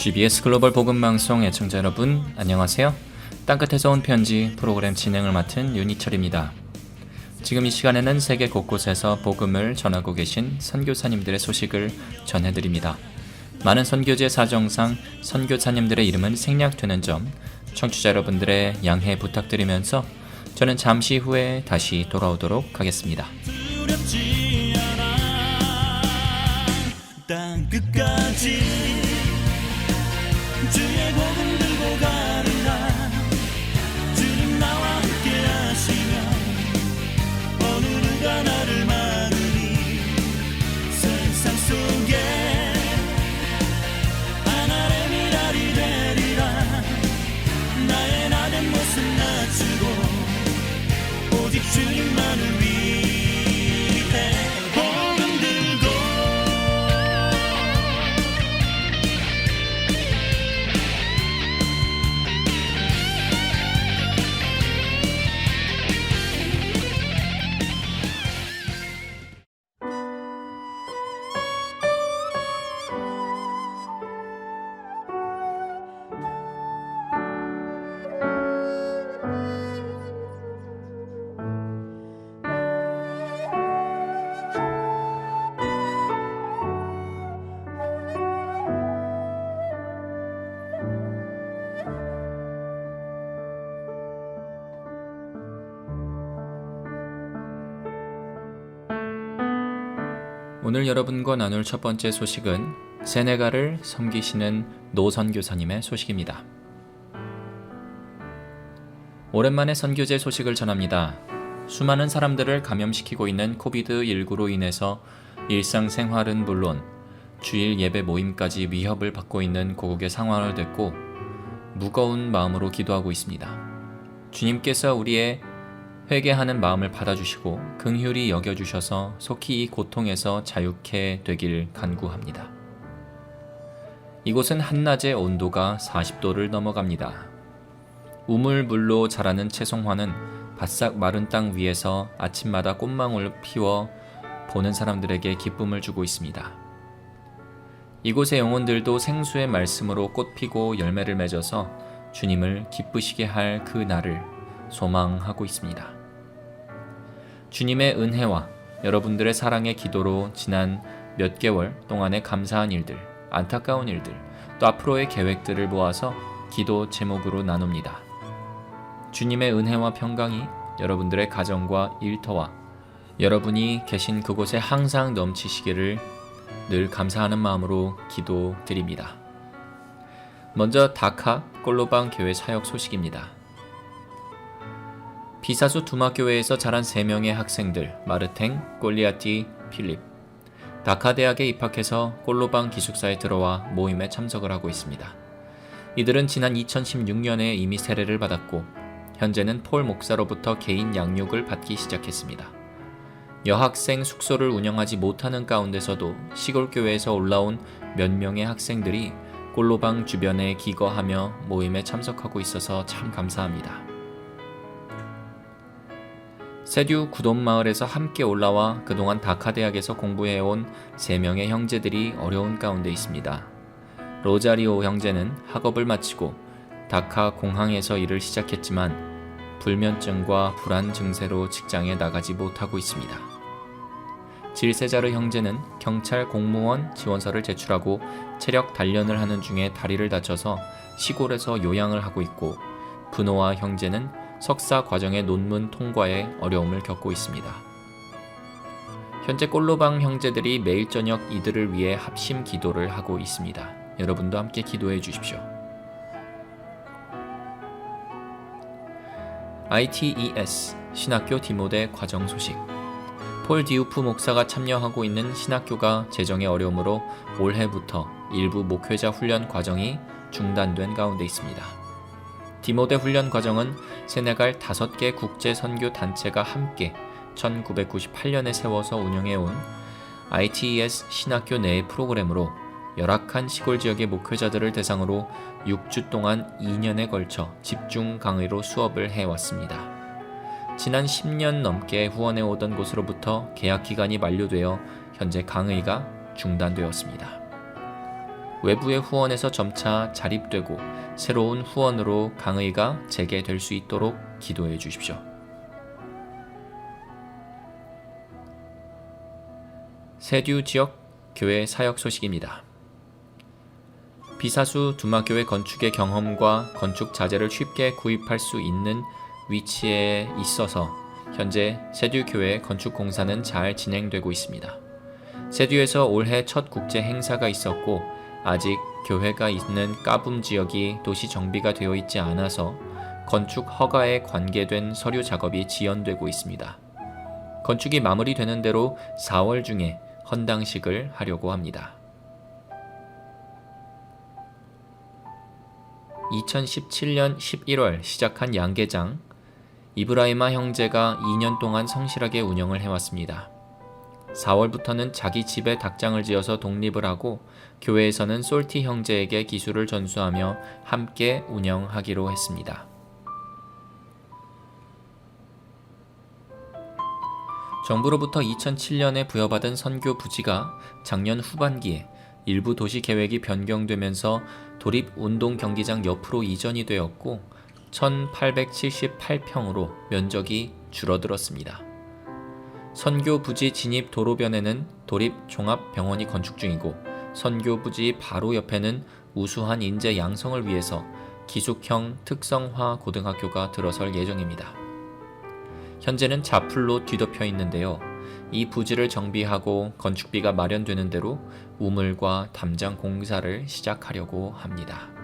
GBS 글로벌 복음방송 애청자 여러분, 안녕하세요. 땅끝에서 온 편지 프로그램 진행을 맡은 윤희철입니다. 지금 이 시간에는 세계 곳곳에서 복음을 전하고 계신 선교사님들의 소식을 전해드립니다. 많은 선교지의 사정상 선교사님들의 이름은 생략되는 점 청취자 여러분들의 양해 부탁드리면서 저는 잠시 후에 다시 돌아오도록 하겠습니다. 두렵지 않아 땅끝까지 주의 복음 들고 가리라. 주님 나와 함께 하시면 어느 누가 나를 막으리. 세상 속에 하나의 미랄이 되리라. 나의 나된 모습 낮추고 오직 주님만을 위해 복음 들고 오늘 여러분과 나눌 첫 번째 소식은 세네갈을 섬기시는 노 선교사님의 소식입니다. 오랜만에 선교제 소식을 전합니다. 수많은 사람들을 감염시키고 있는 코비드19로 인해서 일상생활은 물론 주일 예배 모임까지 위협을 받고 있는 고국의 상황을 듣고 무거운 마음으로 기도하고 있습니다. 주님께서 우리의 회개하는 마음을 받아주시고 긍휼히 여겨주셔서 속히 이 고통에서 자유케 되길 간구합니다. 이곳은 한낮의 온도가 40도를 넘어갑니다. 우물물로 자라는 채송화는 바싹 마른 땅 위에서 아침마다 꽃망울 피워 보는 사람들에게 기쁨을 주고 있습니다. 이곳의 영혼들도 생수의 말씀으로 꽃 피고 열매를 맺어서 주님을 기쁘시게 할 그 날을 소망하고 있습니다. 주님의 은혜와 여러분들의 사랑의 기도로 지난 몇 개월 동안의 감사한 일들, 안타까운 일들, 또 앞으로의 계획들을 모아서 기도 제목으로 나눕니다. 주님의 은혜와 평강이 여러분들의 가정과 일터와 여러분이 계신 그곳에 항상 넘치시기를 늘 감사하는 마음으로 기도드립니다. 먼저 다카 꼴로방 교회 사역 소식입니다. 비사수 두마교회에서 자란 3명의 학생들 마르탱, 꼴리아티, 필립 다카 대학에 입학해서 꼴로방 기숙사에 들어와 모임에 참석을 하고 있습니다. 이들은 지난 2016년에 이미 세례를 받았고 현재는 폴 목사로부터 개인 양육을 받기 시작했습니다. 여학생 숙소를 운영하지 못하는 가운데서도 시골 교회에서 올라온 몇 명의 학생들이 꼴로방 주변에 기거하며 모임에 참석하고 있어서 참 감사합니다. 세듀 구돈마을에서 함께 올라와 그동안 다카 대학에서 공부해온 3명의 형제들이 어려운 가운데 있습니다. 로자리오 형제는 학업을 마치고 다카 공항에서 일을 시작했지만 불면증과 불안 증세로 직장에 나가지 못하고 있습니다. 질세자르 형제는 경찰 공무원 지원서를 제출하고 체력 단련을 하는 중에 다리를 다쳐서 시골에서 요양을 하고 있고 브노아 형제는 석사 과정의 논문 통과에 어려움을 겪고 있습니다. 현재 꼴로방 형제들이 매일 저녁 이들을 위해 합심 기도를 하고 있습니다. 여러분도 함께 기도해 주십시오. ITES 신학교 디모데 과정 소식. 폴 디우프 목사가 참여하고 있는 신학교가 재정의 어려움으로 올해부터 일부 목회자 훈련 과정이 중단된 가운데 있습니다. 디모데 훈련 과정은 세네갈 5개 국제 선교 단체가 함께 1998년에 세워서 운영해온 ITES 신학교 내의 프로그램으로 열악한 시골 지역의 목회자들을 대상으로 6주 동안 2년에 걸쳐 집중 강의로 수업을 해왔습니다. 지난 10년 넘게 후원해오던 곳으로부터 계약 기간이 만료되어 현재 강의가 중단되었습니다. 외부의 후원에서 점차 자립되고 새로운 후원으로 강의가 재개될 수 있도록 기도해 주십시오. 세듀 지역 교회 사역 소식입니다. 비사수 두마교회 건축의 경험과 건축 자재를 쉽게 구입할 수 있는 위치에 있어서 현재 세듀 교회 건축 공사는 잘 진행되고 있습니다. 세듀에서 올해 첫 국제 행사가 있었고 아직 교회가 있는 까붐 지역이 도시 정비가 되어 있지 않아서 건축 허가에 관계된 서류 작업이 지연되고 있습니다. 건축이 마무리되는 대로 4월 중에 헌당식을 하려고 합니다. 2017년 11월 시작한 양계장, 이브라이마 형제가 2년 동안 성실하게 운영을 해왔습니다. 4월부터는 자기 집에 닭장을 지어서 독립을 하고 교회에서는 솔티 형제에게 기술을 전수하며 함께 운영하기로 했습니다. 정부로부터 2007년에 부여받은 선교 부지가 작년 후반기에 일부 도시 계획이 변경되면서 도립운동 경기장 옆으로 이전이 되었고 1878평으로 면적이 줄어들었습니다. 선교 부지 진입 도로변에는 도립 종합병원이 건축 중이고 선교 부지 바로 옆에는 우수한 인재 양성을 위해서 기숙형 특성화 고등학교가 들어설 예정입니다. 현재는 자풀로 뒤덮여 있는데요. 이 부지를 정비하고 건축비가 마련되는 대로 우물과 담장 공사를 시작하려고 합니다.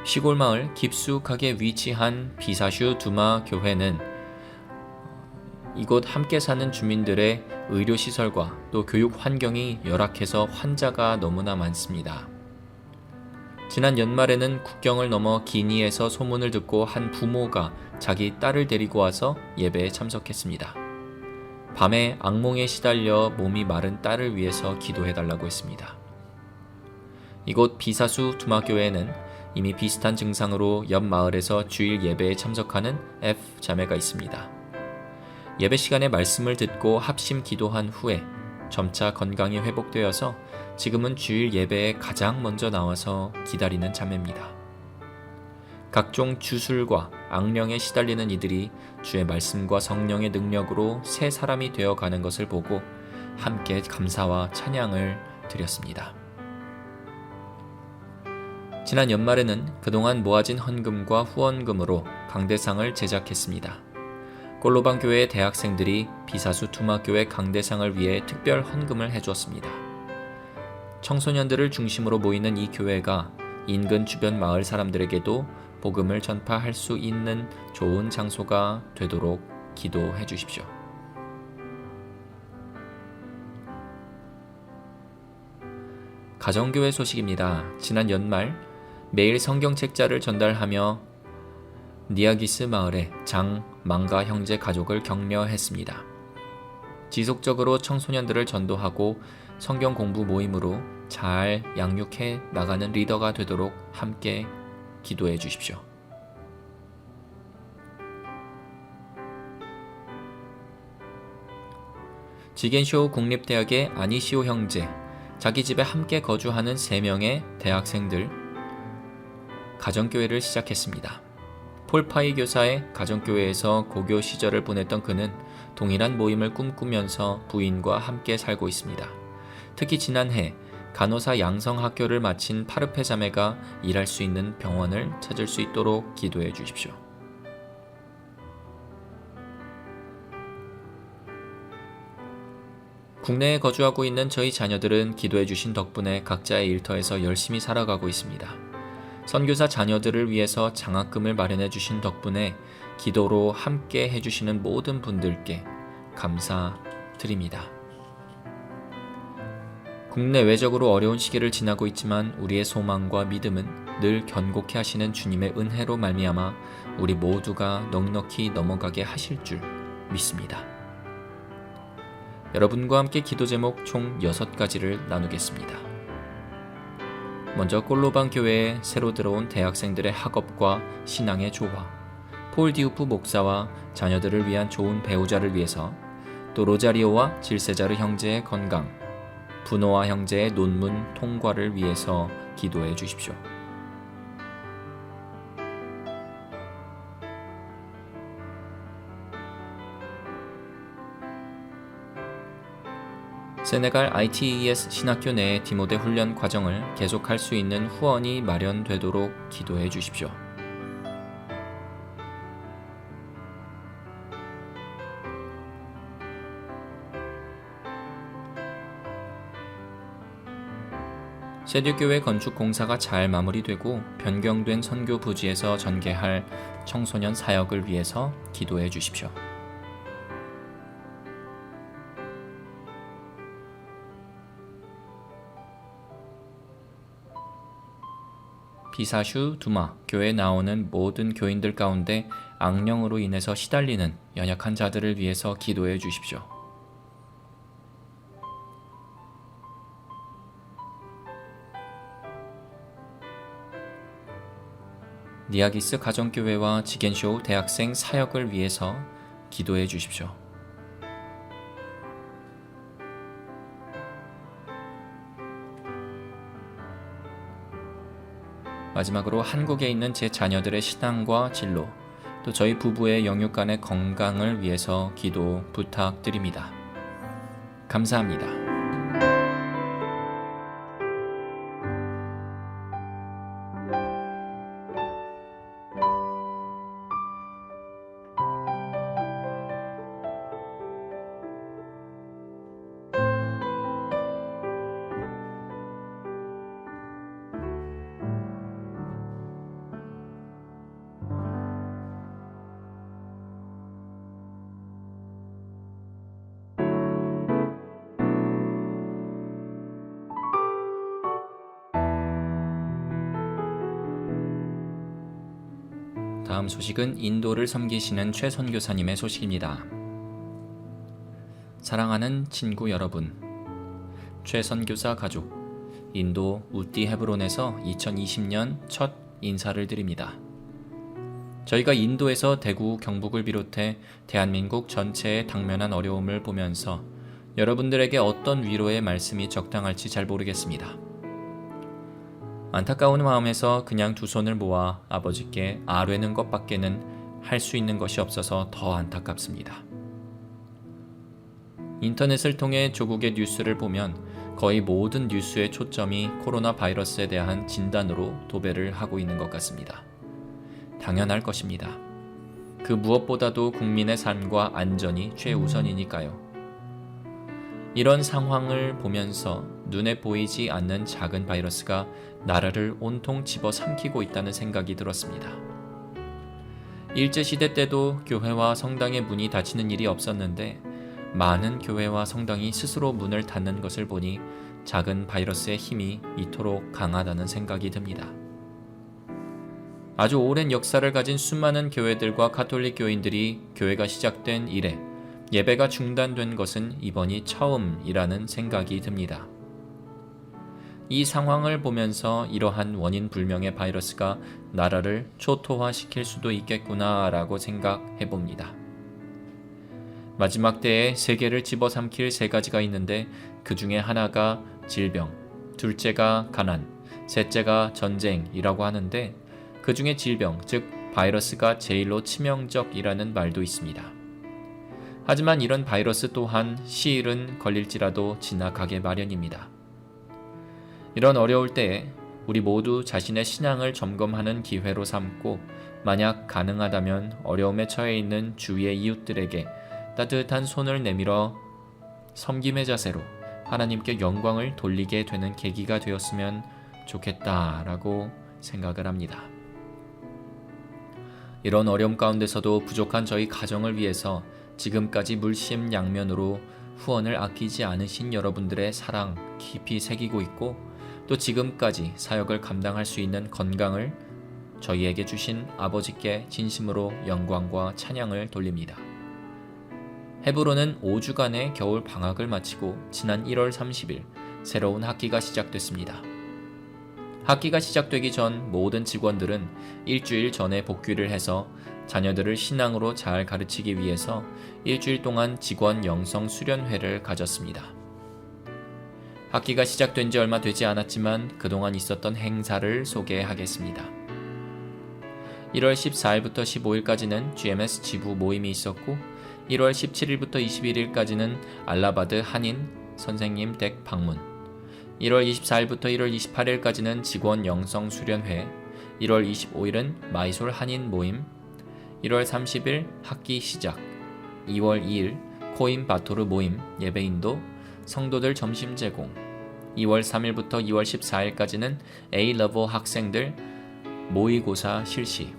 시골 마을 깊숙하게 위치한 비사슈 두마 교회는 이곳 함께 사는 주민들의 의료시설과 또 교육 환경이 열악해서 환자가 너무나 많습니다. 지난 연말에는 국경을 넘어 기니에서 소문을 듣고 한 부모가 자기 딸을 데리고 와서 예배에 참석했습니다. 밤에 악몽에 시달려 몸이 마른 딸을 위해서 기도해달라고 했습니다. 이곳 비사수 두마교회에는 이미 비슷한 증상으로 옆 마을에서 주일 예배에 참석하는 F 자매가 있습니다. 예배 시간에 말씀을 듣고 합심 기도한 후에 점차 건강이 회복되어서 지금은 주일 예배에 가장 먼저 나와서 기다리는 자매입니다. 각종 주술과 악령에 시달리는 이들이 주의 말씀과 성령의 능력으로 새 사람이 되어가는 것을 보고 함께 감사와 찬양을 드렸습니다. 지난 연말에는 그동안 모아진 헌금과 후원금으로 강대상을 제작했습니다. 꼴로방 교회의 대학생들이 비사수 두마교회 강대상을 위해 특별 헌금을 해주었습니다. 청소년들을 중심으로 모이는 이 교회가 인근 주변 마을 사람들에게도 복음을 전파할 수 있는 좋은 장소가 되도록 기도해 주십시오. 가정교회 소식입니다. 지난 연말 매일 성경책자를 전달하며 니아기스 마을의 장, 망가 형제 가족을 격려했습니다. 지속적으로 청소년들을 전도하고 성경 공부 모임으로 잘 양육해 나가는 리더가 되도록 함께 기도해 주십시오. 지겐쇼 국립대학의 아니시오 형제, 자기 집에 함께 거주하는 3명의 대학생들, 가정교회를 시작했습니다. 폴파이 교사의 가정교회에서 고교 시절을 보냈던 그는 동일한 모임을 꿈꾸면서 부인과 함께 살고 있습니다. 특히 지난해 간호사 양성학교를 마친 파르페 자매가 일할 수 있는 병원을 찾을 수 있도록 기도해 주십시오. 국내에 거주하고 있는 저희 자녀들은 기도해 주신 덕분에 각자의 일터에서 열심히 살아가고 있습니다. 선교사 자녀들을 위해서 장학금을 마련해 주신 덕분에 기도로 함께 해주시는 모든 분들께 감사드립니다. 국내외적으로 어려운 시기를 지나고 있지만 우리의 소망과 믿음은 늘 견고케 하시는 주님의 은혜로 말미암아 우리 모두가 넉넉히 넘어가게 하실 줄 믿습니다. 여러분과 함께 기도 제목 총 6가지를 나누겠습니다. 먼저 꼴로방 교회에 새로 들어온 대학생들의 학업과 신앙의 조화, 폴 디우프 목사와 자녀들을 위한 좋은 배우자를 위해서, 또 로자리오와 질세자르 형제의 건강, 부노아 형제의 논문 통과를 위해서 기도해 주십시오. 세네갈 ITES 신학교 내의 디모데 훈련 과정을 계속할 수 있는 후원이 마련되도록 기도해 주십시오. 세듀교회 건축 공사가 잘 마무리되고 변경된 선교 부지에서 전개할 청소년 사역을 위해서 기도해 주십시오. 비사슈 두마 교회에 나오는 모든 교인들 가운데 악령으로 인해서 시달리는 연약한 자들을 위해서 기도해 주십시오. 니아기스 가정교회와 지겐쇼 대학생 사역을 위해서 기도해 주십시오. 마지막으로 한국에 있는 제 자녀들의 신앙과 진로, 또 저희 부부의 영육간의 건강을 위해서 기도 부탁드립니다. 감사합니다. 다음 소식은 인도를 섬기시는 최 선교사님의 소식입니다. 사랑하는 친구 여러분, 최 선교사 가족, 인도 우띠 헤브론에서 2020년 첫 인사를 드립니다. 저희가 인도에서 대구, 경북을 비롯해 대한민국 전체에 당면한 어려움을 보면서 여러분들에게 어떤 위로의 말씀이 적당할지 잘 모르겠습니다. 안타까운 마음에서 그냥 두 손을 모아 아버지께 아뢰는 것밖에는 할 수 있는 것이 없어서 더 안타깝습니다. 인터넷을 통해 조국의 뉴스를 보면 거의 모든 뉴스의 초점이 코로나 바이러스에 대한 진단으로 도배를 하고 있는 것 같습니다. 당연할 것입니다. 그 무엇보다도 국민의 삶과 안전이 최우선이니까요. 이런 상황을 보면서 눈에 보이지 않는 작은 바이러스가 나라를 온통 집어삼키고 있다는 생각이 들었습니다. 일제시대 때도 교회와 성당의 문이 닫히는 일이 없었는데 많은 교회와 성당이 스스로 문을 닫는 것을 보니 작은 바이러스의 힘이 이토록 강하다는 생각이 듭니다. 아주 오랜 역사를 가진 수많은 교회들과 가톨릭 교인들이 교회가 시작된 이래 예배가 중단된 것은 이번이 처음이라는 생각이 듭니다. 이 상황을 보면서 이러한 원인 불명의 바이러스가 나라를 초토화시킬 수도 있겠구나라고 생각해 봅니다. 마지막 때에 세계를 집어삼킬 세 가지가 있는데 그 중에 하나가 질병, 둘째가 가난, 셋째가 전쟁이라고 하는데 그 중에 질병, 즉 바이러스가 제일로 치명적이라는 말도 있습니다. 하지만 이런 바이러스 또한 시일은 걸릴지라도 지나가게 마련입니다. 이런 어려울 때에 우리 모두 자신의 신앙을 점검하는 기회로 삼고 만약 가능하다면 어려움에 처해 있는 주위의 이웃들에게 따뜻한 손을 내밀어 섬김의 자세로 하나님께 영광을 돌리게 되는 계기가 되었으면 좋겠다라고 생각을 합니다. 이런 어려움 가운데서도 부족한 저희 가정을 위해서 지금까지 물심양면으로 후원을 아끼지 않으신 여러분들의 사랑 깊이 새기고 있고 또 지금까지 사역을 감당할 수 있는 건강을 저희에게 주신 아버지께 진심으로 영광과 찬양을 돌립니다. 헤브론은 5주간의 겨울 방학을 마치고 지난 1월 30일 새로운 학기가 시작됐습니다. 학기가 시작되기 전 모든 직원들은 일주일 전에 복귀를 해서 자녀들을 신앙으로 잘 가르치기 위해서 일주일 동안 직원 영성 수련회를 가졌습니다. 학기가 시작된 지 얼마 되지 않았지만 그동안 있었던 행사를 소개하겠습니다. 1월 14일부터 15일까지는 GMS 지부 모임이 있었고 1월 17일부터 21일까지는 알라바드 한인 선생님 댁 방문 1월 24일부터 1월 28일까지는 직원 영성 수련회 1월 25일은 마이솔 한인 모임 1월 30일 학기 시작 2월 2일 코인 바토르 모임 예배 인도 성도들 점심 제공 2월 3일부터 2월 14일까지는 A-레vel 학생들 모의고사 실시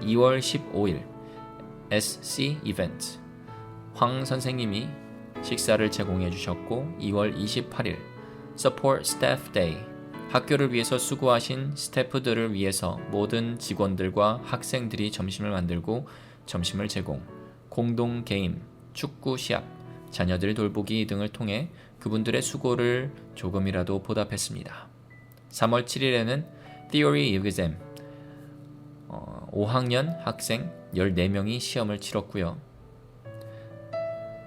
2월 15일 SC 이벤트 황 선생님이 식사를 제공해 주셨고 2월 28일 Support Staff Day 학교를 위해서 수고하신 스태프들을 위해서 모든 직원들과 학생들이 점심을 만들고 점심을 제공 공동 게임, 축구 시합, 자녀들 돌보기 등을 통해 그분들의 수고를 조금이라도 보답했습니다. 3월 7일에는 Theory Exam 5학년 학생 14명이 시험을 치렀고요.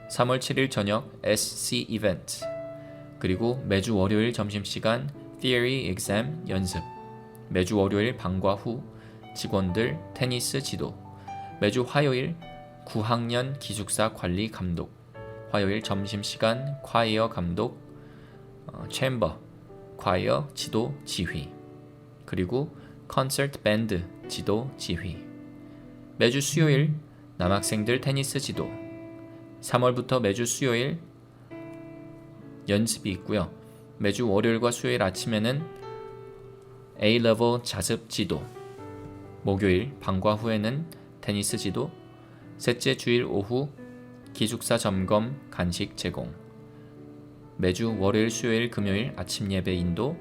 3월 7일 저녁 SC 이벤트 그리고 매주 월요일 점심시간 Theory Exam 연습 매주 월요일 방과 후 직원들 테니스 지도 매주 화요일 9학년 기숙사 관리 감독 화요일 점심시간 콰이어 감독 챔버 콰이어 지도 지휘 그리고 콘서트 밴드 지도 지휘 매주 수요일 남학생들 테니스 지도 3월부터 매주 수요일 연습이 있고요. 매주 월요일과 수요일 아침에는 A-레vel 자습 지도 목요일 방과 후에는 테니스 지도 셋째 주일 오후 기숙사 점검 간식 제공 매주 월요일 수요일 금요일 아침 예배 인도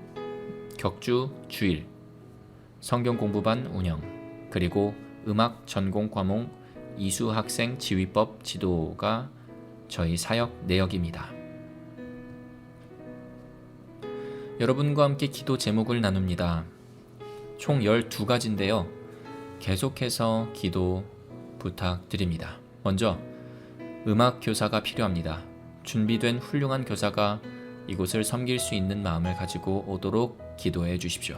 격주 주일 성경 공부반 운영 그리고 음악 전공 과목 이수 학생 지휘법 지도가 저희 사역 내역입니다. 여러분과 함께 기도 제목을 나눕니다. 총 12가지인데요. 계속해서 기도 부탁드립니다. 먼저 음악 교사가 필요합니다. 준비된 훌륭한 교사가 이곳을 섬길 수 있는 마음을 가지고 오도록 기도해 주십시오.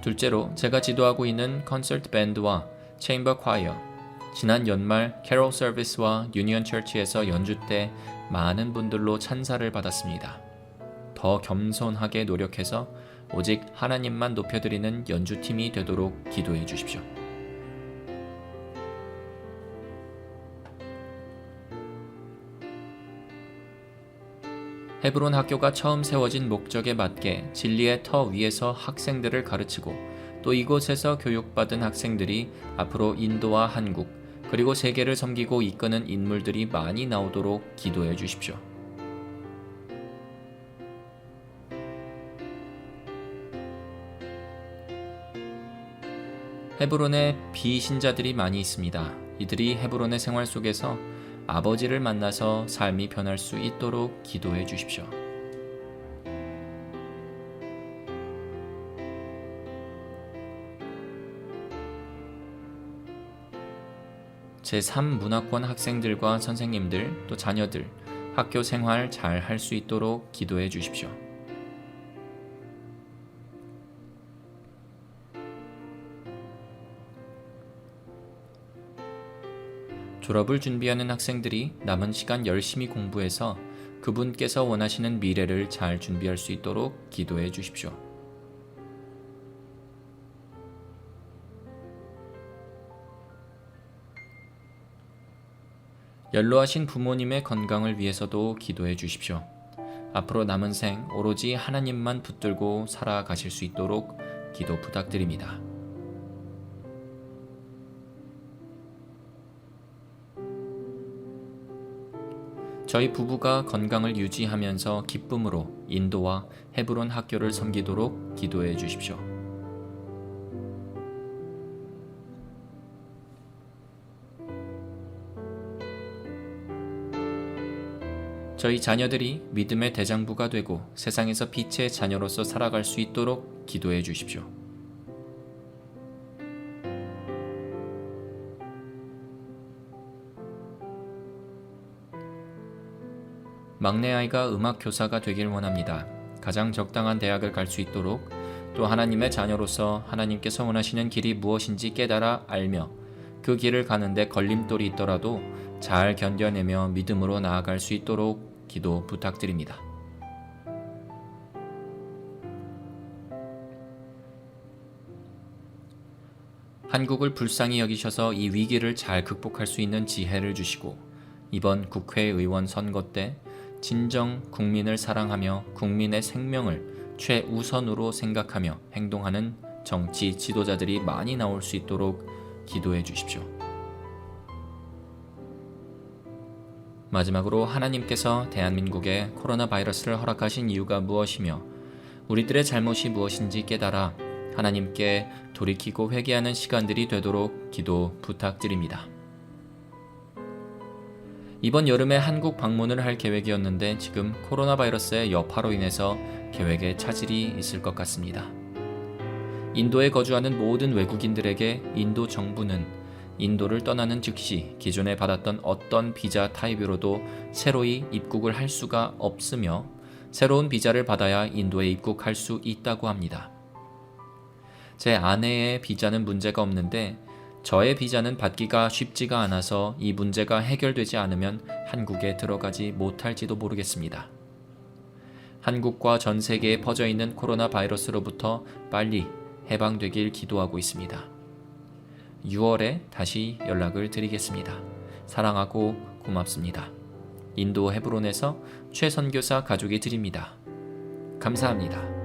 둘째로 제가 지도하고 있는 콘서트 밴드와 체인버 콰이어 지난 연말 캐롤 서비스와 유니언 처치에서 연주 때 많은 분들로 찬사를 받았습니다. 더 겸손하게 노력해서 오직 하나님만 높여드리는 연주팀이 되도록 기도해 주십시오. 헤브론 학교가 처음 세워진 목적에 맞게 진리의 터 위에서 학생들을 가르치고 또 이곳에서 교육받은 학생들이 앞으로 인도와 한국 그리고 세계를 섬기고 이끄는 인물들이 많이 나오도록 기도해 주십시오. 헤브론에 비신자들이 많이 있습니다. 이들이 헤브론의 생활 속에서 아버지를 만나서 삶이 변할 수 있도록 기도해 주십시오. 제3문화권 학생들과 선생님들 또 자녀들 학교 생활 잘 할 수 있도록 기도해 주십시오. 졸업을 준비하는 학생들이 남은 시간 열심히 공부해서 그분께서 원하시는 미래를 잘 준비할 수 있도록 기도해 주십시오. 연로하신 부모님의 건강을 위해서도 기도해 주십시오. 앞으로 남은 생 오로지 하나님만 붙들고 살아가실 수 있도록 기도 부탁드립니다. 저희 부부가 건강을 유지하면서 기쁨으로 인도와 헤브론 학교를 섬기도록 기도해 주십시오. 저희 자녀들이 믿음의 대장부가 되고 세상에서 빛의 자녀로서 살아갈 수 있도록 기도해 주십시오. 막내 아이가 음악 교사가 되길 원합니다. 가장 적당한 대학을 갈 수 있도록, 또 하나님의 자녀로서 하나님께서 원하시는 길이 무엇인지 깨달아 알며 그 길을 가는데 걸림돌이 있더라도 잘 견뎌내며 믿음으로 나아갈 수 있도록 기도 부탁드립니다. 한국을 불쌍히 여기셔서 이 위기를 잘 극복할 수 있는 지혜를 주시고, 이번 국회의원 선거 때 진정 국민을 사랑하며 국민의 생명을 최우선으로 생각하며 행동하는 정치 지도자들이 많이 나올 수 있도록 기도해 주십시오. 마지막으로 하나님께서 대한민국에 코로나 바이러스를 허락하신 이유가 무엇이며 우리들의 잘못이 무엇인지 깨달아 하나님께 돌이키고 회개하는 시간들이 되도록 기도 부탁드립니다. 이번 여름에 한국 방문을 할 계획이었는데 지금 코로나 바이러스의 여파로 인해서 계획에 차질이 있을 것 같습니다. 인도에 거주하는 모든 외국인들에게 인도 정부는 인도를 떠나는 즉시 기존에 받았던 어떤 비자 타입으로도 새로이 입국을 할 수가 없으며 새로운 비자를 받아야 인도에 입국할 수 있다고 합니다. 제 아내의 비자는 문제가 없는데 저의 비자는 받기가 쉽지가 않아서 이 문제가 해결되지 않으면 한국에 들어가지 못할지도 모르겠습니다. 한국과 전 세계에 퍼져 있는 코로나 바이러스로부터 빨리 해방되길 기도하고 있습니다. 6월에 다시 연락을 드리겠습니다. 사랑하고 고맙습니다. 인도 헤브론에서 최 선교사 가족이 드립니다. 감사합니다.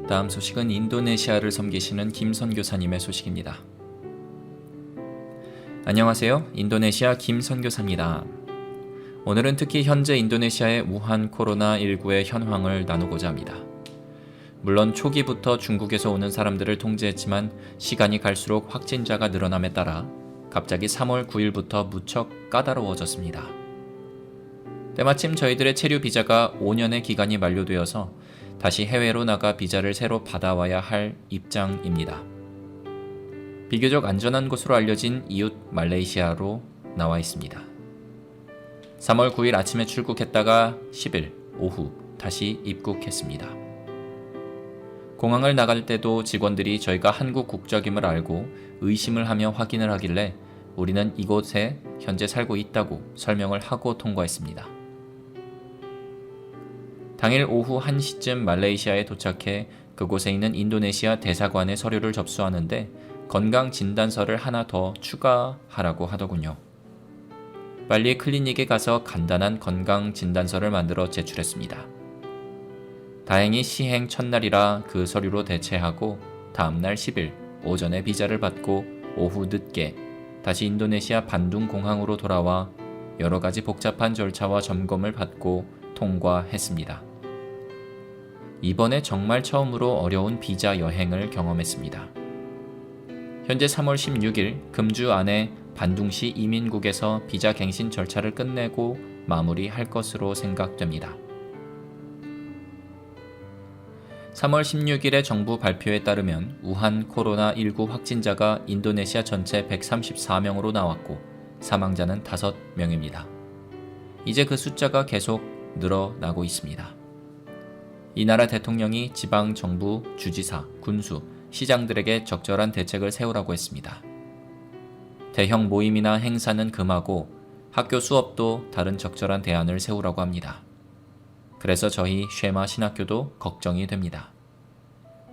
다음 소식은 인도네시아를 섬기시는 김 선교사님의 소식입니다. 안녕하세요. 인도네시아 김 선교사입니다. 오늘은 특히 현재 인도네시아의 우한 코로나19의 현황을 나누고자 합니다. 물론 초기부터 중국에서 오는 사람들을 통제했지만 시간이 갈수록 확진자가 늘어남에 따라 갑자기 3월 9일부터 무척 까다로워졌습니다. 때마침 저희들의 체류 비자가 5년의 기간이 만료되어서 다시 해외로 나가 비자를 새로 받아와야 할 입장입니다. 비교적 안전한 곳으로 알려진 이웃 말레이시아로 나와 있습니다. 3월 9일 아침에 출국했다가 10일 오후 다시 입국했습니다. 공항을 나갈 때도 직원들이 저희가 한국 국적임을 알고 의심을 하며 확인을 하길래 우리는 이곳에 현재 살고 있다고 설명을 하고 통과했습니다. 당일 오후 1시쯤 말레이시아에 도착해 그곳에 있는 인도네시아 대사관에 서류를 접수하는데 건강진단서를 하나 더 추가하라고 하더군요. 빨리 클리닉에 가서 간단한 건강진단서를 만들어 제출했습니다. 다행히 시행 첫날이라 그 서류로 대체하고 다음날 10일 오전에 비자를 받고 오후 늦게 다시 인도네시아 반둥 공항으로 돌아와 여러 가지 복잡한 절차와 점검을 받고 통과했습니다. 이번에 정말 처음으로 어려운 비자 여행을 경험했습니다. 현재 3월 16일 금주 안에 반둥시 이민국에서 비자 갱신 절차를 끝내고 마무리할 것으로 생각됩니다. 3월 16일의 정부 발표에 따르면 우한 코로나19 확진자가 인도네시아 전체 134명으로 나왔고 사망자는 5명입니다. 이제 그 숫자가 계속 늘어나고 있습니다. 이 나라 대통령이 지방 정부, 주지사, 군수, 시장들에게 적절한 대책을 세우라고 했습니다. 대형 모임이나 행사는 금하고 학교 수업도 다른 적절한 대안을 세우라고 합니다. 그래서 저희 쉐마 신학교도 걱정이 됩니다.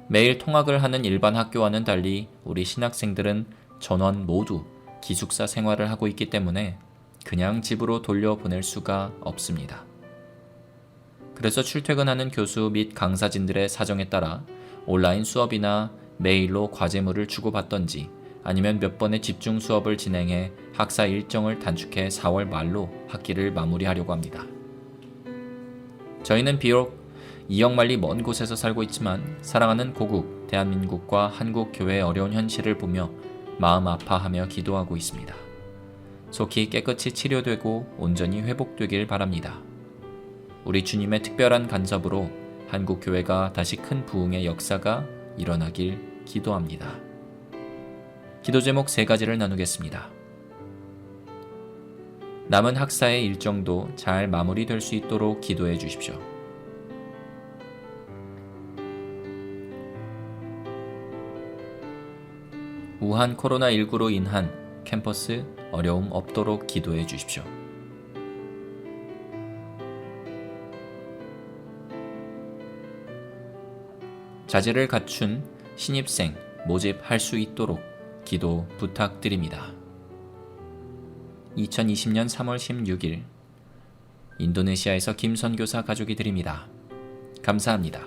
매일 통학을 하는 일반 학교와는 달리 우리 신학생들은 전원 모두 기숙사 생활을 하고 있기 때문에 그냥 집으로 돌려보낼 수가 없습니다. 그래서 출퇴근하는 교수 및 강사진들의 사정에 따라 온라인 수업이나 메일로 과제물을 주고받던지 아니면 몇 번의 집중 수업을 진행해 학사 일정을 단축해 4월 말로 학기를 마무리하려고 합니다. 저희는 비록 2억 마리 먼 곳에서 살고 있지만 사랑하는 고국 대한민국과 한국 교회의 어려운 현실을 보며 마음 아파하며 기도하고 있습니다. 속히 깨끗이 치료되고 온전히 회복되길 바랍니다. 우리 주님의 특별한 간섭으로 한국 교회가 다시 큰 부흥의 역사가 일어나길 기도합니다. 기도 제목 3가지를 나누겠습니다. 남은 학사의 일정도 잘 마무리될 수 있도록 기도해 주십시오. 우한 코로나19로 인한 캠퍼스 어려움 없도록 기도해 주십시오. 자질을 갖춘 신입생 모집할 수 있도록 기도 부탁드립니다. 2020년 3월 16일 인도네시아에서 김 선교사 가족이 드립니다. 감사합니다.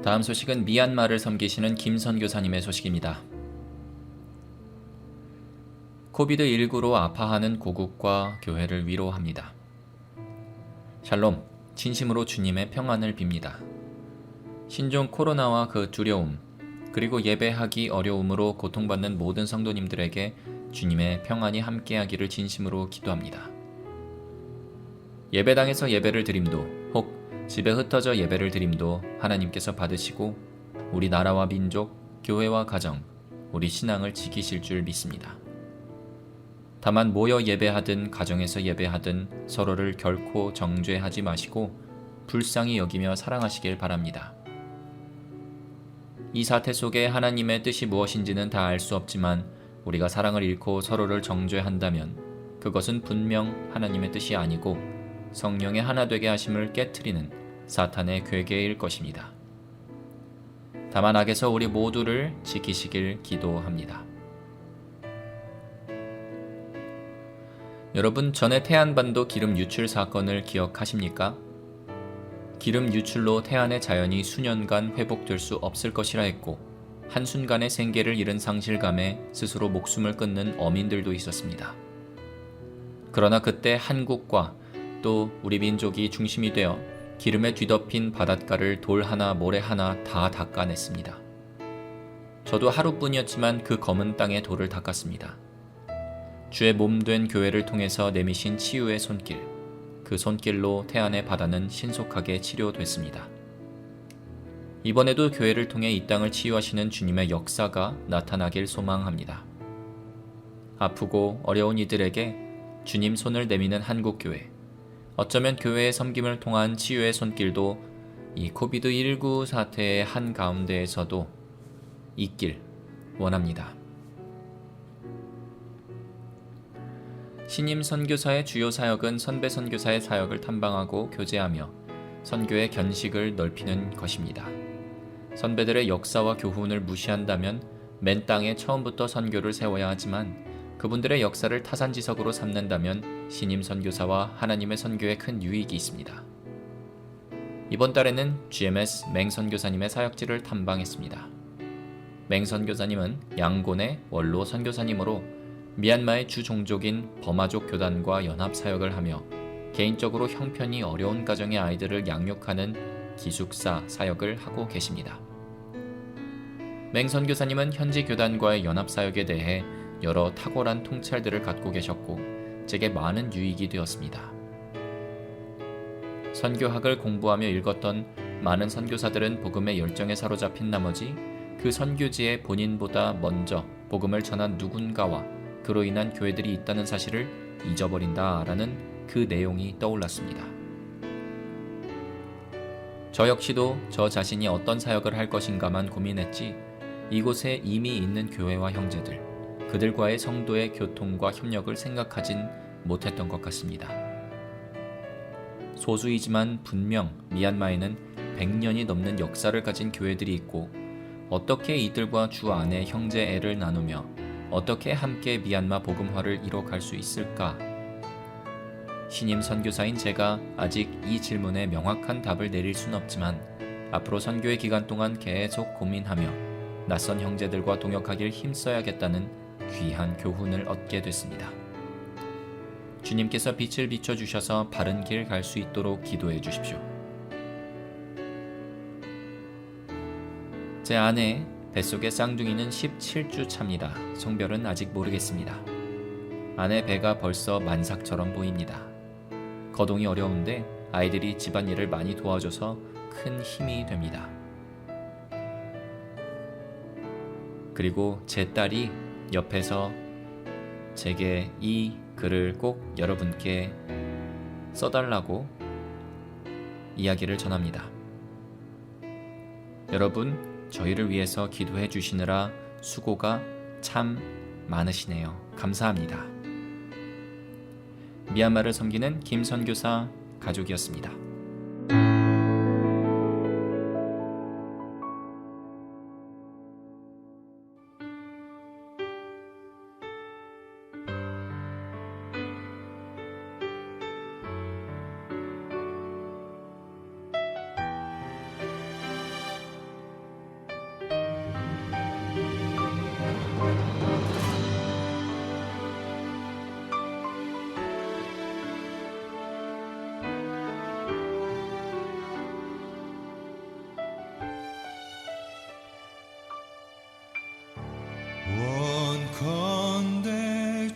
다음 소식은 미얀마를 섬기시는 김 선교사님의 소식입니다. 코비드19로 아파하는 고국과 교회를 위로합니다. 샬롬, 진심으로 주님의 평안을 빕니다. 신종 코로나와 그 두려움, 그리고 예배하기 어려움으로 고통받는 모든 성도님들에게 주님의 평안이 함께하기를 진심으로 기도합니다. 예배당에서 예배를 드림도 혹 집에 흩어져 예배를 드림도 하나님께서 받으시고 우리 나라와 민족, 교회와 가정, 우리 신앙을 지키실 줄 믿습니다. 다만 모여 예배하든 가정에서 예배하든 서로를 결코 정죄하지 마시고 불쌍히 여기며 사랑하시길 바랍니다. 이 사태 속에 하나님의 뜻이 무엇인지는 다 알 수 없지만 우리가 사랑을 잃고 서로를 정죄한다면 그것은 분명 하나님의 뜻이 아니고 성령의 하나 되게 하심을 깨트리는 사탄의 괴계일 것입니다. 다만 악에서 우리 모두를 지키시길 기도합니다. 여러분, 전에 태안반도 기름 유출 사건을 기억하십니까? 기름 유출로 태안의 자연이 수년간 회복될 수 없을 것이라 했고 한순간의 생계를 잃은 상실감에 스스로 목숨을 끊는 어민들도 있었습니다. 그러나 그때 한국과 또 우리 민족이 중심이 되어 기름에 뒤덮인 바닷가를 돌 하나 모래 하나 다 닦아냈습니다. 저도 하루뿐이었지만 그 검은 땅에 돌을 닦았습니다. 주의 몸된 교회를 통해서 내미신 치유의 손길, 그 손길로 태안의 바다는 신속하게 치료됐습니다. 이번에도 교회를 통해 이 땅을 치유하시는 주님의 역사가 나타나길 소망합니다. 아프고 어려운 이들에게 주님 손을 내미는 한국교회, 어쩌면 교회의 섬김을 통한 치유의 손길도 이 코비드19 사태의 한가운데에서도 있길 원합니다. 신임 선교사의 주요 사역은 선배 선교사의 사역을 탐방하고 교제하며 선교의 견식을 넓히는 것입니다. 선배들의 역사와 교훈을 무시한다면 맨 땅에 처음부터 선교를 세워야 하지만 그분들의 역사를 타산지석으로 삼는다면 신임 선교사와 하나님의 선교에 큰 유익이 있습니다. 이번 달에는 GMS 맹 선교사님의 사역지를 탐방했습니다. 맹 선교사님은 양곤의 원로 선교사님으로 미얀마의 주 종족인 버마족 교단과 연합 사역을 하며 개인적으로 형편이 어려운 가정의 아이들을 양육하는 기숙사 사역을 하고 계십니다. 맹 선교사님은 현지 교단과의 연합 사역에 대해 여러 탁월한 통찰들을 갖고 계셨고 제게 많은 유익이 되었습니다. 선교학을 공부하며 읽었던 많은 선교사들은 복음의 열정에 사로잡힌 나머지 그 선교지에 본인보다 먼저 복음을 전한 누군가와 그로 인한 교회들이 있다는 사실을 잊어버린다라는 그 내용이 떠올랐습니다. 저 역시도 저 자신이 어떤 사역을 할 것인가만 고민했지 이곳에 이미 있는 교회와 형제들, 그들과의 성도의 교통과 협력을 생각하진 못했던 것 같습니다. 소수이지만 분명 미얀마에는 100년이 넘는 역사를 가진 교회들이 있고 어떻게 이들과 주 안에 형제애를 나누며 어떻게 함께 미얀마 복음화를 이뤄갈 수 있을까? 신임 선교사인 제가 아직 이 질문에 명확한 답을 내릴 순 없지만 앞으로 선교의 기간 동안 계속 고민하며 낯선 형제들과 동역하길 힘써야겠다는 귀한 교훈을 얻게 됐습니다. 주님께서 빛을 비춰주셔서 바른 길 갈 수 있도록 기도해 주십시오. 제 아내 뱃속의 쌍둥이는 17주 차입니다. 성별은 아직 모르겠습니다. 아내 배가 벌써 만삭처럼 보입니다. 거동이 어려운데 아이들이 집안일을 많이 도와줘서 큰 힘이 됩니다. 그리고 제 딸이 옆에서 제게 이 글을 꼭 여러분께 써달라고 이야기를 전합니다. 여러분, 저희를 위해서 기도해 주시느라 수고가 참 많으시네요. 감사합니다. 미얀마를 섬기는 김 선교사 가족이었습니다.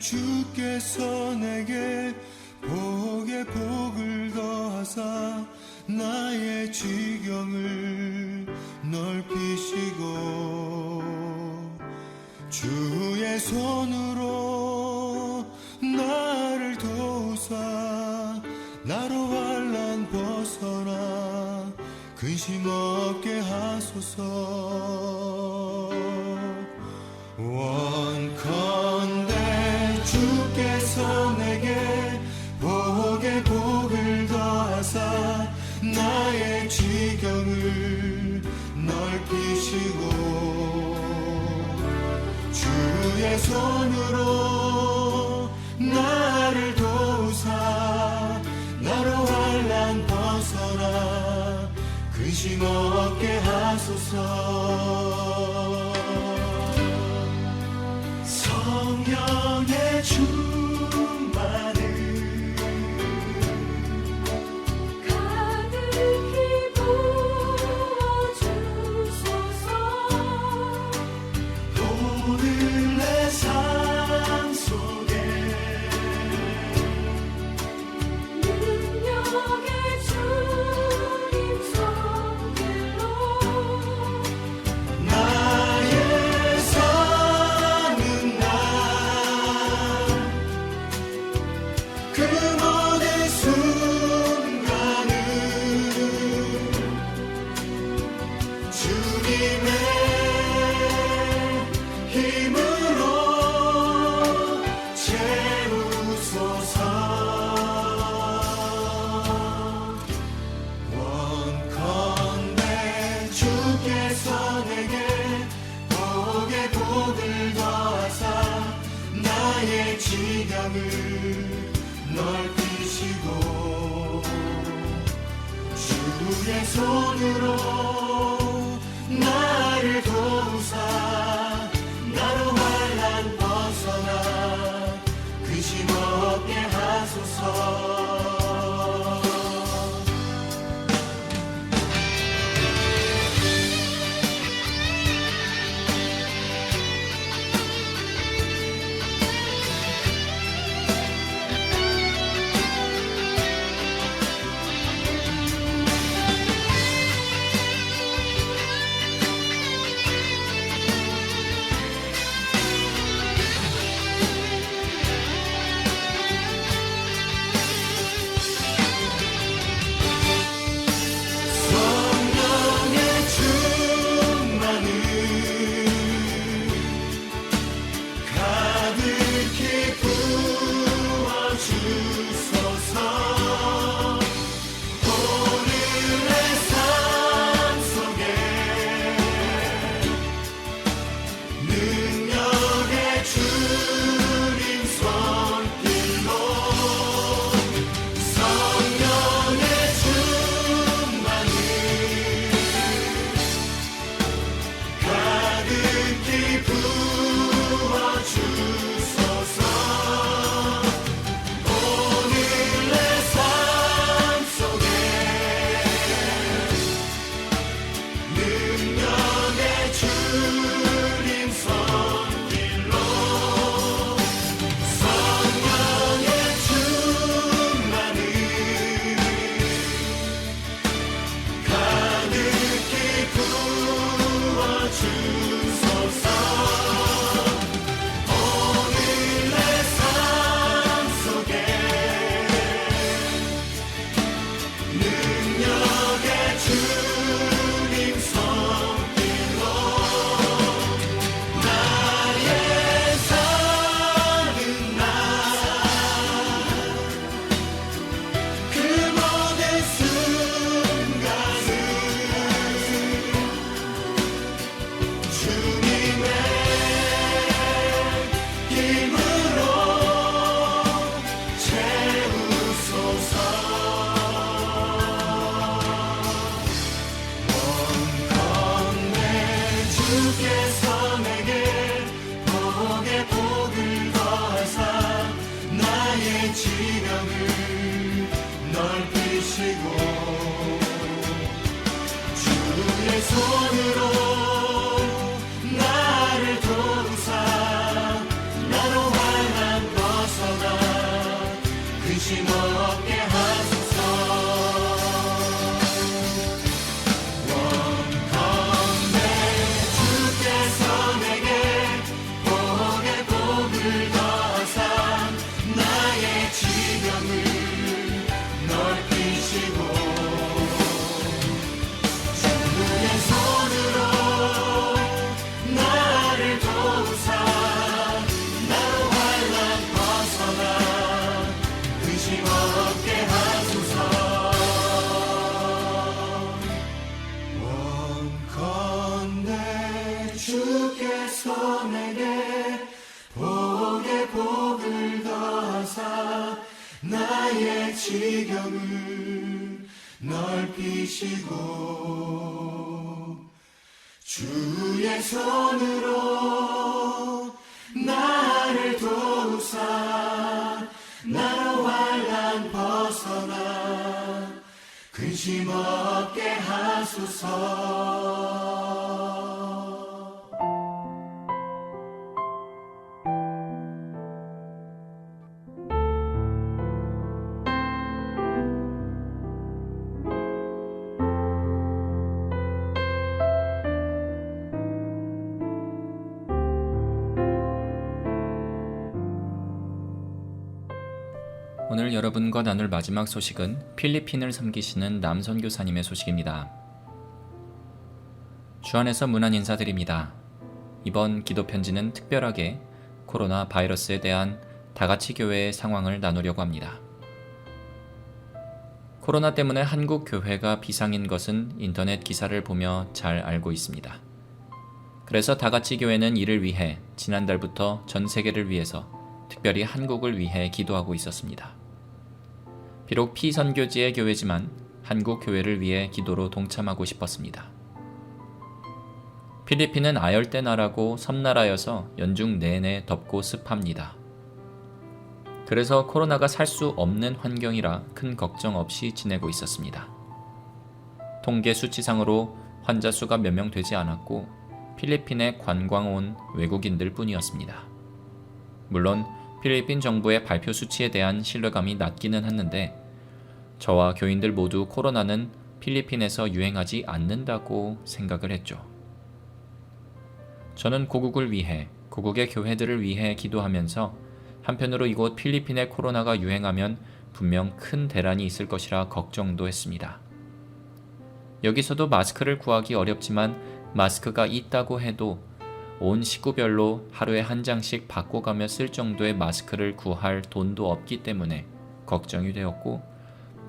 주께서 내게 복에 복을 더하사 나의 지경을 넓히시고 주의 손으로 나를 도우사 나로 환난 벗어나 근심 없게 하소서. 원컨대 주께서 내게 복에 복을 더하사 나의 지경을 넓히시고 주의 손으로 나를 도우사 나로 환난 벗어나 근심 없게 하소서. 성령의 충만을 가득히 부어주소서. 오늘 내 삶 속에 능력의 주님 손길로 나의 사는 날 그 모든 순간을 주님의 힘으로 채우소서. 원컨대 주께서 내게 복에 복을 더하사 나의 지경을 넓히시고 주의 손으로 나를 도우사 나로 환난 벗어나 근심 없게 하소서. 주께서 내게 복에 복을 더하사 나의 지경을 넓히시고 주의 손으로 나를 도우사 나로 환난 벗어나 근심 없게 하소서. 오늘 여러분과 나눌 마지막 소식은 필리핀을 섬기시는 남선교사님의 소식입니다. 주 안에서 문안 인사드립니다. 이번 기도 편지는 특별하게 코로나 바이러스에 대한 다같이 교회의 상황을 나누려고 합니다. 코로나 때문에 한국 교회가 비상인 것은 인터넷 기사를 보며 잘 알고 있습니다. 그래서 다같이 교회는 이를 위해 지난달부터 전 세계를 위해서 특별히 한국을 위해 기도하고 있었습니다. 비록 피선교지의 교회지만 한국 교회를 위해 기도로 동참하고 싶었습니다. 필리핀은 아열대 나라고 섬나라여서 연중 내내 덥고 습합니다. 그래서 코로나가 살 수 없는 환경이라 큰 걱정 없이 지내고 있었습니다. 통계 수치상으로 환자 수가 몇 명 되지 않았고 필리핀에 관광 온 외국인들 뿐이었습니다. 물론 필리핀 정부의 발표 수치에 대한 신뢰감이 낮기는 했는데 저와 교인들 모두 코로나는 필리핀에서 유행하지 않는다고 생각을 했죠. 저는 고국을 위해, 고국의 교회들을 위해 기도하면서 한편으로 이곳 필리핀에 코로나가 유행하면 분명 큰 대란이 있을 것이라 걱정도 했습니다. 여기서도 마스크를 구하기 어렵지만 마스크가 있다고 해도 온 식구별로 하루에 한 장씩 바꿔가며 쓸 정도의 마스크를 구할 돈도 없기 때문에 걱정이 되었고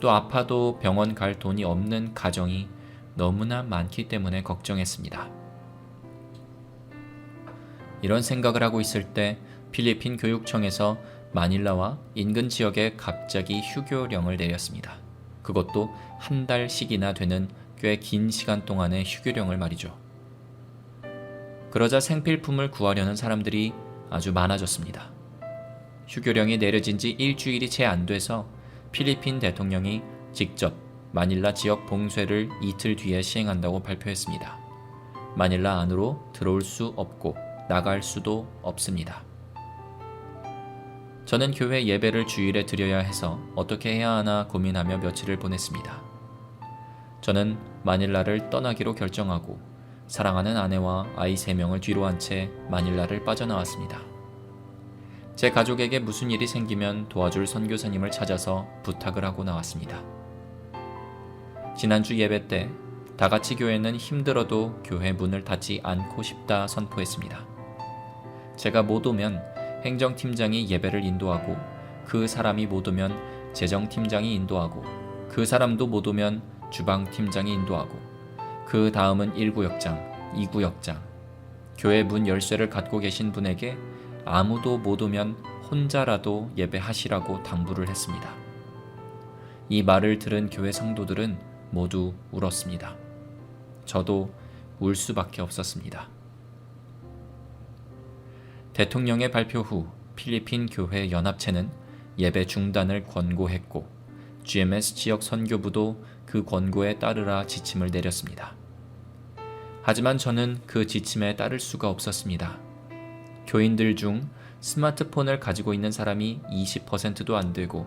또 아파도 병원 갈 돈이 없는 가정이 너무나 많기 때문에 걱정했습니다. 이런 생각을 하고 있을 때 필리핀 교육청에서 마닐라와 인근 지역에 갑자기 휴교령을 내렸습니다. 그것도 한 달씩이나 되는 꽤 긴 시간 동안의 휴교령을 말이죠. 그러자 생필품을 구하려는 사람들이 아주 많아졌습니다. 휴교령이 내려진 지 일주일이 채 안 돼서 필리핀 대통령이 직접 마닐라 지역 봉쇄를 이틀 뒤에 시행한다고 발표했습니다. 마닐라 안으로 들어올 수 없고 나갈 수도 없습니다. 저는 교회 예배를 주일에 드려야 해서 어떻게 해야 하나 고민하며 며칠을 보냈습니다. 저는 마닐라를 떠나기로 결정하고 사랑하는 아내와 아이 3명을 뒤로 한 채 마닐라를 빠져나왔습니다. 제 가족에게 무슨 일이 생기면 도와줄 선교사님을 찾아서 부탁을 하고 나왔습니다. 지난주 예배 때 다같이 교회는 힘들어도 교회 문을 닫지 않고 싶다 선포했습니다. 제가 못 오면 행정팀장이 예배를 인도하고 그 사람이 못 오면 재정팀장이 인도하고 그 사람도 못 오면 주방팀장이 인도하고 그 다음은 1구역장, 2구역장, 교회 문 열쇠를 갖고 계신 분에게 아무도 못 오면 혼자라도 예배하시라고 당부를 했습니다. 이 말을 들은 교회 성도들은 모두 울었습니다. 저도 울 수밖에 없었습니다. 대통령의 발표 후 필리핀 교회 연합체는 예배 중단을 권고했고 GMS 지역 선교부도 그 권고에 따르라 지침을 내렸습니다. 하지만 저는 그 지침에 따를 수가 없었습니다. 교인들 중 스마트폰을 가지고 있는 사람이 20%도 안 되고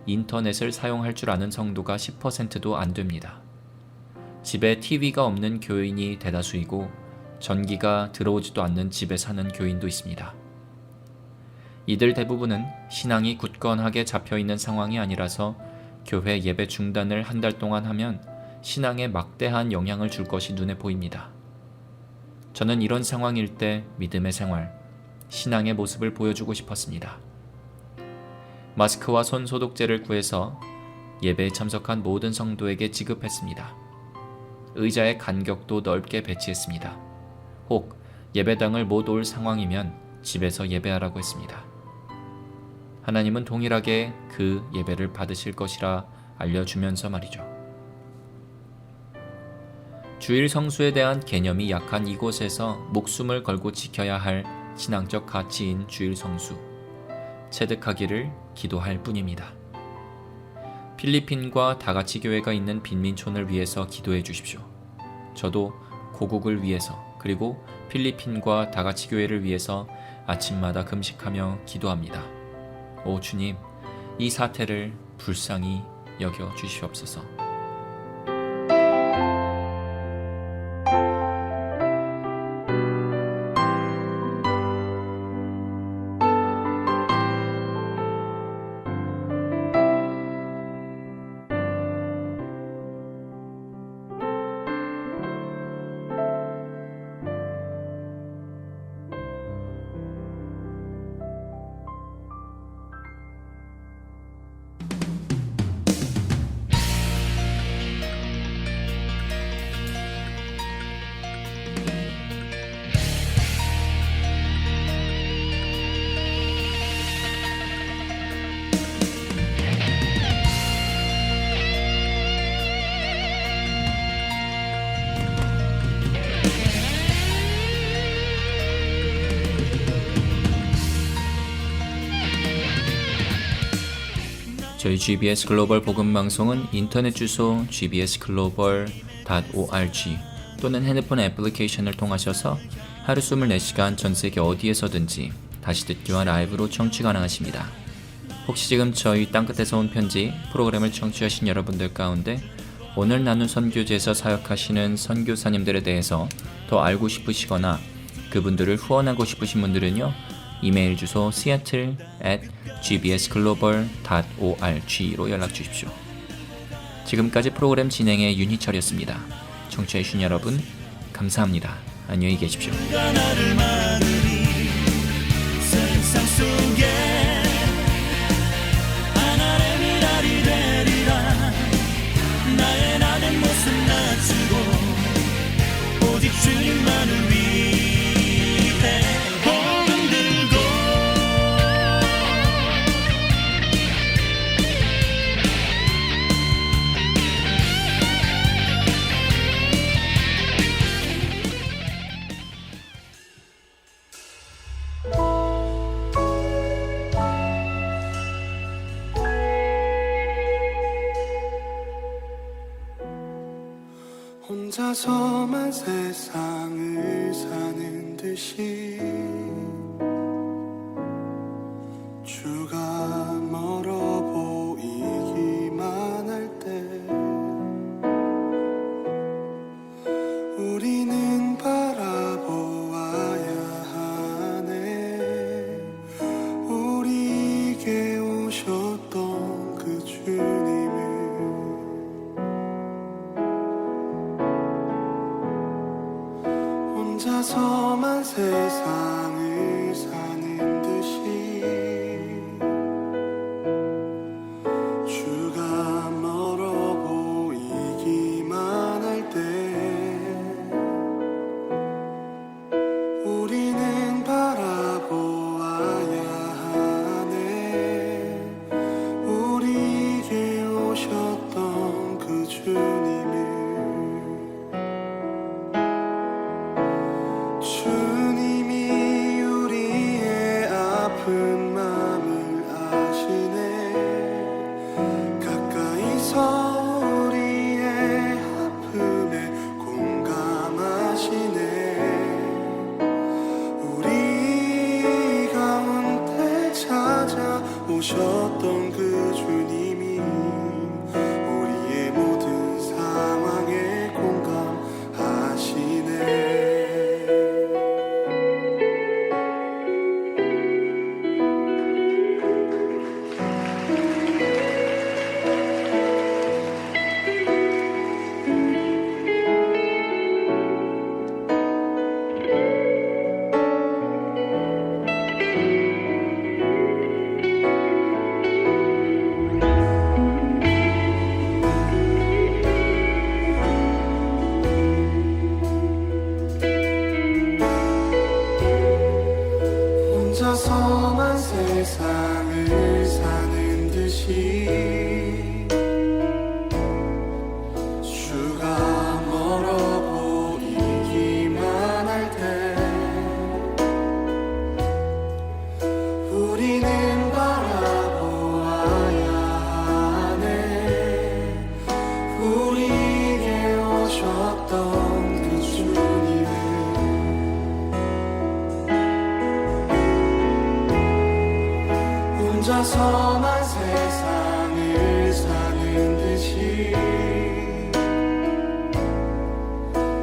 인터넷을 사용할 줄 아는 성도가 10%도 안 됩니다. 집에 TV가 없는 교인이 대다수이고 전기가 들어오지도 않는 집에 사는 교인도 있습니다. 이들 대부분은 신앙이 굳건하게 잡혀있는 상황이 아니라서 교회 예배 중단을 한 달 동안 하면 신앙에 막대한 영향을 줄 것이 눈에 보입니다. 저는 이런 상황일 때 믿음의 생활, 신앙의 모습을 보여주고 싶었습니다. 마스크와 손 소독제를 구해서 예배에 참석한 모든 성도에게 지급했습니다. 의자의 간격도 넓게 배치했습니다. 혹 예배당을 못 올 상황이면 집에서 예배하라고 했습니다. 하나님은 동일하게 그 예배를 받으실 것이라 알려주면서 말이죠. 주일 성수에 대한 개념이 약한 이곳에서 목숨을 걸고 지켜야 할 신앙적 가치인 주일 성수, 체득하기를 기도할 뿐입니다. 필리핀과 다같이 교회가 있는 빈민촌을 위해서 기도해 주십시오. 저도 고국을 위해서 그리고 필리핀과 다같이 교회를 위해서 아침마다 금식하며 기도합니다. 오 주님, 이 사태를 불쌍히 여겨 주시옵소서. 저희 GBS 글로벌 복음 방송은 인터넷 주소 gbsglobal.org 또는 핸드폰 애플리케이션을 통하셔서 하루 24시간 전 세계 어디에서든지 다시 듣기와 라이브로 청취 가능하십니다. 혹시 지금 저희 땅끝에서 온 편지 프로그램을 청취하신 여러분들 가운데 오늘 나눈 선교지에서 사역하시는 선교사님들에 대해서 더 알고 싶으시거나 그분들을 후원하고 싶으신 분들은요, 이메일 주소 seattle@gbsglobal.org로 연락 주십시오. 지금까지 프로그램 진행의 윤희철이었습니다. 청취해주신 여러분 감사합니다. 안녕히 계십시오. 나를 많으니 세상 속에 하나님이 날이 되리라. 나의 나된 모습 낮추고 오직 주님만을 위해 복음 들고 혼자서만 세상을 사는 듯이 주가 멀어 보이기만 할 때 우리는 바라보아야 하네. 우리에게 오셨던 그 주님을 혼자서만 세상을 사는 듯이 주가 멀어 보이기만 할 때 우리는 바라보아야 하네. 우리에게 오셨던 그 주님을 주님이 우리의 아픈 마음을 아시네. 가까이서 우리의 아픔에 공감하시네. 우리 가운데 찾아오셨던 그 주님이 우리의 모든 상황에 공감하시네. 혼자서만 세상을 사는 듯이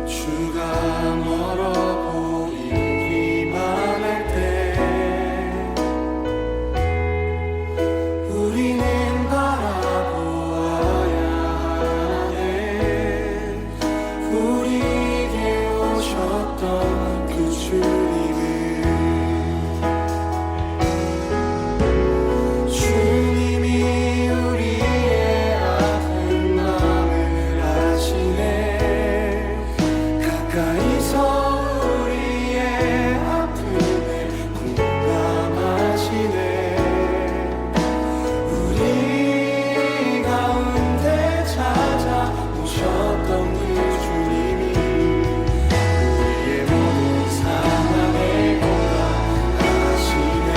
주가 멀어 보이기만 할 때 우리는 바라보아야 하네. 우리에게 오셨던 그 주님을 주님이 우리의 아픈 마음을 아시네. 가까이서 우리의 아픔을 공감하시네. 우리 가운데 찾아오셨던 그 주님이 우리의 모든 상황에 공감하시네.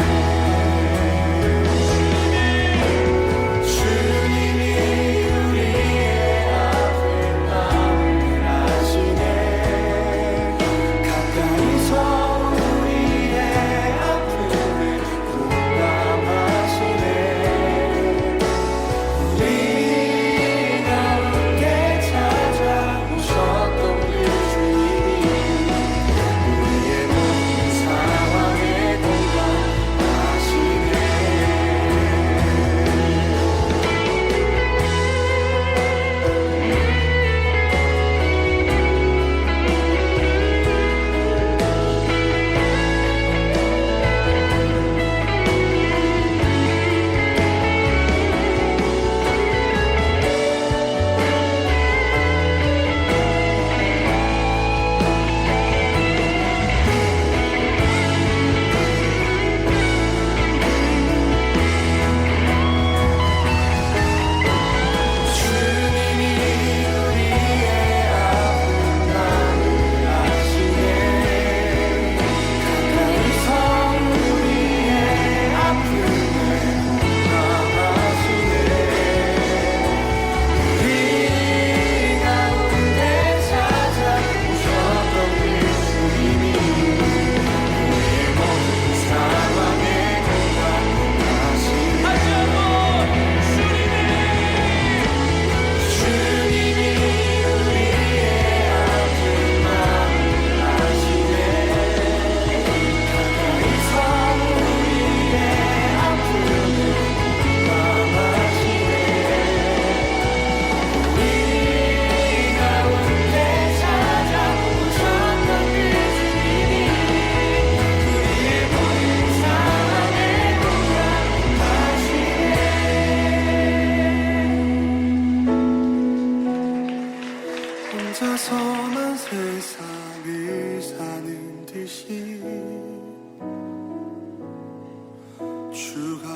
주님이 우리의 아픈 마음을 아시네. 가까이서 우리의 아픔을 공감하시네. 우리 가운데 찾아오셨던 그 주님이 우리의 모든 상황에 공감하시네. 주님이 우리의 아픈 마음을 아시네. 가까이서 우리의 아픔을 공감하시네. 우리 가운데 찾아오셨던 그 주님이 우리의 모든 상황에 공감하시네. 주님이 우리의 아픈 마음을 아시네. 가까이서 우리의 아픔을 공감하시네. 우리 가운데 찾아오셨던 그 주님이 우리의 모든 상황에 공감하시네. 혼자서만 세상을 사는 듯이 주가